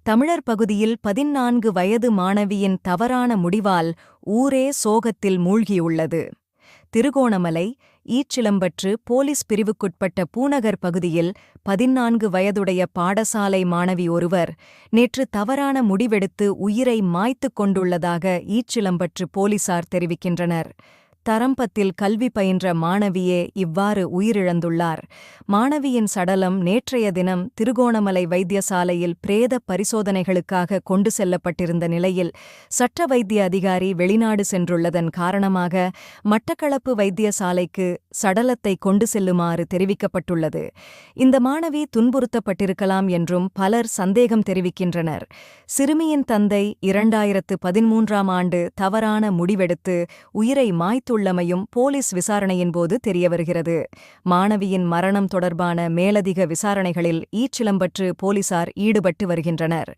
தமிழர் பகுதியில் 14 வயது மாணவியின் தவறான முடிவால் ஊரே சோகத்தில் மூழ்கியுள்ளது. திருகோணமலை ஈச்சிலம்பற்று போலீஸ் பிரிவுக்குட்பட்ட பூநகர் பகுதியில் 14 வயதுடைய பாடசாலை மாணவி ஒருவர் நேற்று தவறான முடிவெடுத்து உயிரை மாய்த்துக் கொண்டுள்ளதாக ஈச்சிலம்பற்று போலீசார் தெரிவிக்கின்றனர். தரம்பத்தில் கல்வி பயின்ற மாணவியே இவ்வாறு உயிரிழந்துள்ளார். மாணவியின் சடலம் நேற்றைய தினம் திருகோணமலை வைத்தியசாலையில் பிரேத பரிசோதனைகளுக்காக கொண்டு செல்லப்பட்டிருந்த நிலையில் சட்ட வைத்திய அதிகாரி வெளிநாடு சென்றுள்ளதன் காரணமாக மட்டக்களப்பு வைத்தியசாலைக்கு சடலத்தை கொண்டு செல்லுமாறு தெரிவிக்கப்பட்டுள்ளது. இந்த மாணவி துன்புறுத்தப்பட்டிருக்கலாம் என்றும் பலர் சந்தேகம் தெரிவிக்கின்றனர். சிறுமியின் தந்தை 2013ஆம் ஆண்டு தவறான முடிவெடுத்து உயிரை மாய்த்துள்ளமையும் போலீஸ் விசாரணையின்போது தெரியவருகிறது. மாணவியின் மரணம் தொடர்பான மேலதிக விசாரணைகளில் ஈச்சிலம்பற்று போலீசார் ஈடுபட்டு வருகின்றனர்.